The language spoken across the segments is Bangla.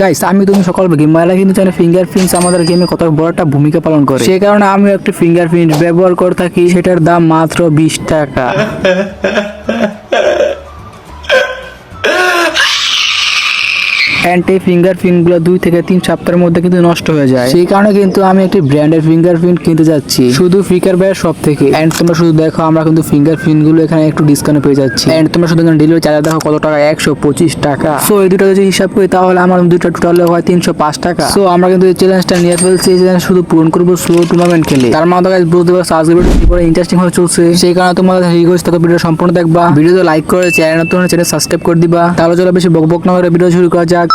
গাইস আমি তুমি সকল গেমাররা কিন্তু জানে ফিঙ্গারপ্রিন্টস আমাদের গেমে কত বড় একটা ভূমিকা পালন করে। সেই কারণে আমি একটা ফিঙ্গারপ্রিন্ট ব্যবহার করে থাকি, সেটার দাম মাত্র 20 টাকা। এই ফিঙ্গারপ্রিন্টগুলো 2 থেকে 3 সপ্তাহের মধ্যে কিন্তু নষ্ট হয়ে যায়। সেই কারণে কিন্তু আমি একটি ব্র্যান্ডের ফিঙ্গারপ্রিন্ট কিনতে যাচ্ছি শুধু ফ্রিকার ভাইয়ের শপ থেকে। এন্ড তোমরা শুধু দেখো আমরা কিন্তু ফিঙ্গারপ্রিন্ট গুলো এখানে একটু ডিসকাউন্টে পেয়ে যাচ্ছি। এন্ড তোমরা শুধু এখানে ডেলিভারি চার্জ দেখো কত টাকা, 125 টাকা। সো এই দুটো যদি হিসাব করি তাহলে আমার দুটো টোটাল হয় 305 টাকা। সো আমরা কিন্তু এই চ্যালেঞ্জটা নিয়ে ফেলছি, এই চ্যালেঞ্জ শুধু পূরণ করবো স্লো টুর্নামেন্ট খেলে। তার মানে গাইস বুঝতে পারছো আজকে ভিডিও ইন্টারেস্টিং হয়ে চলছে। সেই কারণে তোমাদের রিকোয়েস্ট থাকবে ভিডিও সম্পূর্ণ দেখবা, ভিডিওতে লাইক করে চ্যানেল সাবস্ক্রাইব করে দিবা। তাহলে চলো বেশি বকবক না করে ভিডিও শুরু করা যাক।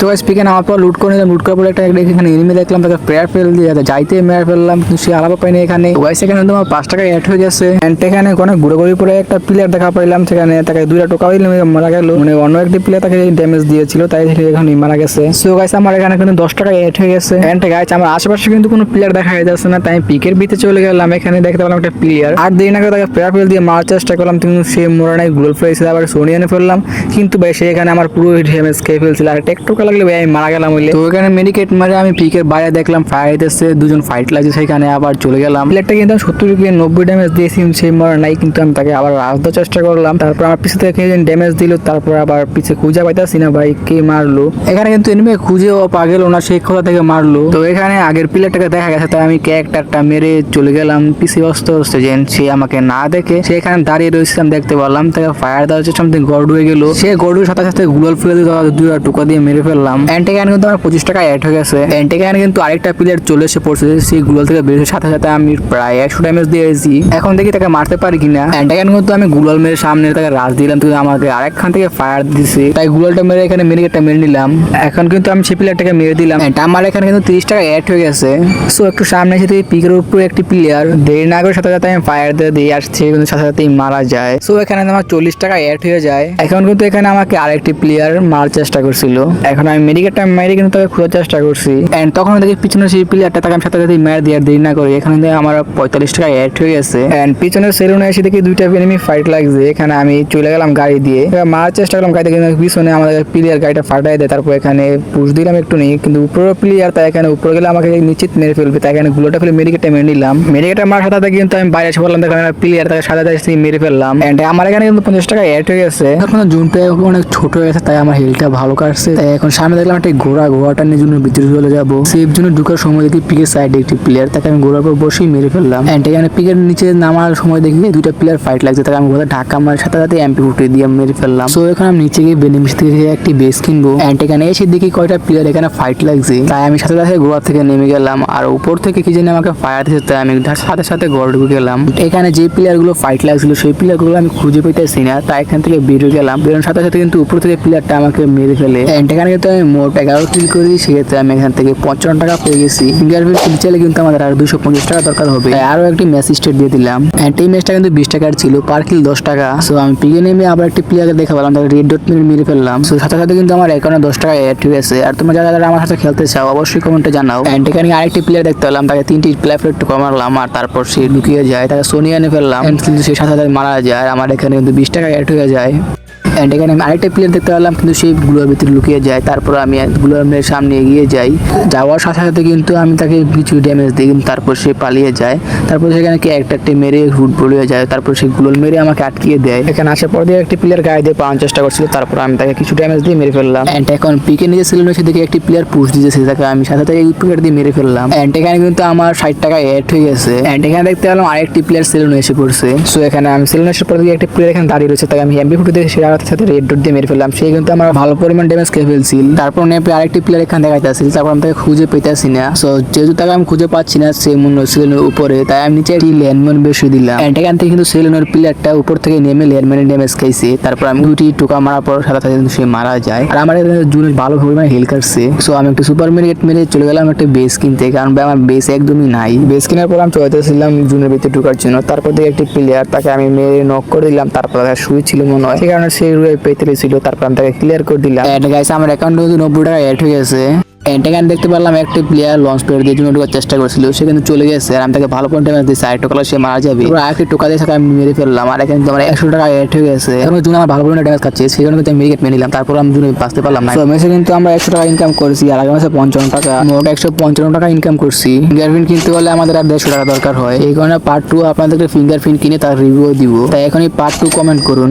তো গাইস পিকে নামার পর লুট করে নিলাম, লুট করার পর একটা এখানে এনিমি দেখলাম, তাকে প্রেয়ার ফেল দিয়ে যাইতে মেরে ফেললাম, কিন্তু সে আলাদা পাইনি এখানে। তো গাইস এখানে তোমার 5 টাকা অ্যাড হয়ে গেছে। এন্ড এখানে অনেক ঘুরে পরে একটা প্লেয়ার দেখা পাইলাম, সেখানে তাকে 2টা টোকা দিলাম, মারা গেল। মানে অন্য একটি প্লেয়ার তাকে ড্যামেজ দিয়েছিল, তাই এখানে মারা গেছে। সো গাইস আমার এখানে কিন্তু 10 টাকা অ্যাড হয়ে গেছে। এন্ড গাইস আমার আশেপাশে কিন্তু কোনো প্লেয়ার দেখা যাচ্ছে না, তাই পিকের ভিতরে চলে গেলাম। এখানে দেখতে পেলাম একটা প্লেয়ার, আর দেরি না করে তাকে প্রেয়ার ফেল দিয়ে মারার চেষ্টা করলাম, কিন্তু সে মরে নাই, গ্লোল ফেলেছে। আবার সোনিয়ানে ফেললাম, কিন্তু ভাই সে এখানে আমার পুরো ড্যামেজ খেয়ে ফেলছিল, আর টেক টোকা লাগলে ভাই আমি মারা গেলাম। তো এখানে মেডিকেট মারে আমি পিকের বাইরে দেখলাম ফায়ার দিতেছে, দুজন ফাইট লাগছে, সেখানে আবার চলে গেলাম। প্লেয়ারটা কিন্তু 70 থেকে 90 ড্যামেজ দিয়েছি, সেই মরা নাই, কিন্তু আমি তাকে আবার রাজতে চেষ্টা করলাম। তারপর আমার পিছে থেকে ড্যামেজ দিল, তারপর আবার পিছে খুঁজে পাইতাছি না ভাই কে মারলো। এখানে কিন্তু এনিমি খুঁজেও পাগেল না, সেই কোথা থেকে মারলো। তো এখানে আগের প্লেয়ারটাকে দেখা গেছে, তাই আমি ক্যারেক্টারটা মেরে চলে গেলাম পিছে অস্তে যে সে আমাকে না দেখে সে এখানে দাঁড়িয়ে রয়েছিলাম, দেখতে পারলাম তাকে ফায়ার দেওয়া হচ্ছে, সামথিং গড় হয়ে গেল। সে গড়ুর সাথে সাথে গুগল ফেলে দিয়ে 2টা টোকা দিয়ে মেরে ফেললাম। এন্ড এখানে কিন্তু আমার 25 টাকা অ্যাড হয়ে গেছে। এন্ড এখানে কিন্তু আরেকটা প্লেয়ার চলে এসে পড়ছে, সেই গুগল থেকে বেরিয়ে সাথে সাথে আমি প্রায় 100 ড্যামেজ দিয়েছি। এখন দেখি তাকে মারতে পারি কিনা। এন্ড এখানে কিন্তু আমি গুগল মেরে সামনে তাকে রাজ দিলাম, কিন্তু আমাকে আরেকখান থেকে ফায়ার দিছে, তাই গুগলটা মেরে এখানে মেডিকেটটা মেরে নিলাম। এখন কিন্তু আমি সেই প্লেয়ারটাকে মেরে দিলাম। এন্ড আমার এখানে কিন্তু 30 টাকা অ্যাড হয়ে গেছে। সো একটু সামনে এসে পিকের উপরে একটি প্লেয়ার দেরি না করে সাথে সাথে আমি ফায়ার দিয়ে আসছে, কিন্তু সাথে সাথেই মারা যায়। সো এখানে আমার 40 টাকা অ্যাড হয়ে যায়। এখন কিন্তু এখানে আমাকে আরেকটি প্লেয়ার মারার চেষ্টা করছিল, এখন আমি মেডিকেটটা মেরে কিন্তু তাকে খোঁজার চেষ্টা করছি। এন্ড তখন দেখি পিছনে সেই প্লেয়ারটা তাকে আমি সাথে সাথে মেরে দিয়ে দেরি না করে এখানে আমার 45 টাকা অ্যাড হয়ে গেছে। এন্ড পিছনের সেলুনে এসে দেখি 2টা এনিমি ফাইট লাগছে, এখানে আমি চলে গেলাম গাড়ি দিয়ে, মারার চেষ্টা করলাম গাড়ি দিয়ে, পিছনে আমাদের প্লেয়ার গাড়িটা ফাটাই দেয়। তারপর এখানে পুশ দিলাম একটু নেই, কিন্তু উপরের প্লেয়ার তাই এখানে উপরে গেলে আমাকে নিশ্চিত মেরে ফেলবে, তাই এখানে গুলোটা ফেলে মেডিকেটটা মেরে নিলাম। মেডিকেটটা মারার সাথে সাথে কিন্তু আমি বাইরে এসে বললাম, দেখলাম প্লেয়ার তাকে সাথে সাথে মেরে ফেললাম। এন্ড আমার এখানে কিন্তু 50 টাকা অ্যাড হয়ে গেছে। এখন জুনটা অনেক ছোট হয়ে গেছে, তাই আমার হেলটা ভালো কাটছে। তাই এখন সামনে দেখলাম একটা ঘোড়াটা নিয়ে জন্য ভিতরে চলে যাবো। সেফ জন্য ঢুকার সময় দেখি পিকের সাইডে একটি প্লেয়ার, তাকে আমি ঘোড়ার উপর বসেই মেরে ফেললাম। এন্ড এখানে পিকের নিচে নামার সময় দেখি 2টা প্লেয়ার ফাইট লাগছে, তাকে আমি ঘোড়া ঢাকা মারার সাথে সাথে এমপি ফুটে দিয়ে মেরে ফেললাম। সো এখন আমি নিচে গিয়ে বেনিমিস থেকে একটি বেস কিনবো। এন্ড এখানে এসে দেখি কয়টা প্লেয়ার এখানে ফাইট লাগছে, তাই আমি সাথে সাথে ঘোড়া থেকে নেমে গেলাম, আর উপর থেকে কি জানি আমাকে ফায়ার দিচ্ছে, তাই আমি সাথে সাথে ঘর ঢুকে গেলাম। এখানে যে প্লেয়ার গুলো ফাইট লাগছিল সেই প্লেয়ার গুলো আমি খুঁজে পেতেছি না, তাই এখান থেকে বেরিয়ে গেলাম। বেরোনোর সাথে সাথে কিন্তু উপর থেকে প্লেয়ারটা আমাকে মেরে ফেলে। এন্ড এখানে কিন্তু আমি মোট 11 কিল করি, সেক্ষেত্রে আমি এখান থেকে 55 টাকা পেয়ে গেছি। ফিঙ্গারপ্রিন্ট কিনতে চাইলে কিন্তু আমাদের আর 250 টাকা দরকার হবে, আরো একটি ম্যাচ স্টেট দিয়ে দিলাম। এন্ড এই ম্যাচটা কিন্তু 20 টাকার ছিল, পার কিল 10 টাকা। সো আমি পিকে নেমে আবার একটি প্লেয়ারকে দেখা পেলাম, তাকে রেড ডট মেরে ফেললাম। সো সাথে সাথে কিন্তু আমার অ্যাকাউন্টে 10 টাকা অ্যাড হয়ে গেছে। আর তোমরা যারা আমার সাথে খেলতে চাও অবশ্যই কমেন্টে জানাও। এন্ড এখানে আরেকটি প্লেয়ার দেখতে পেলাম, তাকে 3টি প্লেয়ার একটু কমালাম, আর তারপর সে লুকিয়ে যায়, তাকে সোনিয়া এনে ফেললাম, কিন্তু সে সাথে সাথে মারা যায়। আর আমার এখানে কিন্তু 20 টাকা অ্যাড হয়ে যায়। এন্ড এখানে আমি আরেকটা প্লেয়ার দেখতে পেলাম, কিন্তু সেই গুলোর ভিতরে লুকিয়ে যায়। তারপর আমি গুলোর সামনে এগিয়ে যাই, যাওয়ার সাথে সাথে কিন্তু আমি তাকে কিছু ড্যামেজ দিই, কিন্তু তারপর সে পালিয়ে যায়। তারপর সেখানে কি একটা মেরে হুট পড়ে যায়, তারপর সে গুলোর মেরে আমাকে আটকিয়ে দেয়। এখানে আসার পর দিয়ে একটি প্লেয়ার গায়ে দিয়ে পাওয়ার চেষ্টা করছিল, তারপর আমি তাকে কিছু ড্যামেজ দিয়ে মেরে ফেললাম। এন্ড এখন পিকে নিজে ছিল এসে দেখে একটি প্লেয়ার পুশ দিয়েছে, তাকে আমি সাথে সাথে উইকেট দিয়ে মেরে ফেললাম। এন্ড এখানে কিন্তু আমার 60 টাকা অ্যাড হয়ে গেছে। এন্ড এখানে দেখতে পেলাম আরেকটি প্লেয়ার সেলুনে এসে পড়ছে। সো এখানে আমি সেলুনে এসে পর দিয়ে একটি প্লেয়ার এখানে দাঁড়িয়ে রয়েছে, তাকে আমি এমপি ফুটে দিয়ে সে সাথে রেড ডট দিয়ে মেরে ফেললাম। সে কিন্তু আমার ভালো পরিমাণ ড্যামেজ খেয়ে ফেলছিল। তারপর নেপে আরেকটি প্লেয়ার এখানে দেখাইতেছিল, তারপর আমি তাকে খুঁজে পেতেছি না। সো যেহেতু তাকে আমি খুঁজে পাচ্ছি না সে সেলুনের উপরে, তাই আমি নিচে একটি ল্যান্ডমাইন বেশি দিলাম। এন্ড এখান থেকে কিন্তু সেলুনের প্লেয়ারটা উপর থেকে নেমে ল্যান্ডমাইনের ড্যামেজ খাইছে। তারপর আমি 2টি টোকা মারার পর সাথে সাথে সে মারা যায়, আর আমার জুনের ভালো পরিমাণ হেল কাটছে। সো আমি একটু সুপার মেরিকেট মেরে চলে গেলাম একটা বেস কিনতে, কারণ আমার বেস একদমই নাই। বেস কেনার পর আমি চলেছিলাম জুনের ভিতরে ঢোকার জন্য। তারপর থেকে একটি প্লেয়ার, তাকে আমি মেরে নক করে দিলাম, তারপর শুয়ে ছিল মনে হয়, সেই কারণে সে রিভাইভ পেতে ছিল, তারপর আমি তাকে ক্লিয়ার করে দিলাম। এন্ড গাইস আমার অ্যাকাউন্টে কিন্তু 90 টাকা অ্যাড হয়ে গেছে। এখানে দেখতে পারলাম একটা প্লেয়ার লঞ্চ প্যাড দিয়ে জন্য ঢোকার চেষ্টা করছিল, সে কিন্তু চলে গেছে আর আমি তাকে ভালো পয়েন্ট ড্যামেজ দিয়েছি, আর টোকালে সে মারা যাবে। আরেকটি টোকা দিয়ে তাকে আমি মেরে ফেললাম, আর এখানে তোমার 100 টাকা অ্যাড হয়ে গেছে। এখন জুন আমার ভালো পয়েন্ট ড্যামেজ খাচ্ছে, সেই জন্য কিন্তু আমি মেডিকেট মেরে নিলাম, তারপর আমি জুনে বাঁচতে পারলাম না। তো মেসে কিন্তু আমরা 100 টাকা ইনকাম করেছি, আর আগে মাসে 55 টাকা, মোট 155 টাকা ইনকাম করছি। ফিঙ্গারপ্রিন্ট কিনতে হলে আমাদের আর 150 টাকা দরকার হয়, এই কারণে পার্ট 2 আপনাদেরকে ফিঙ্গারপ্রিন্ট কিনে তার রিভিউ দিব। তাই এখনই পার্ট 2 কমেন্ট করুন।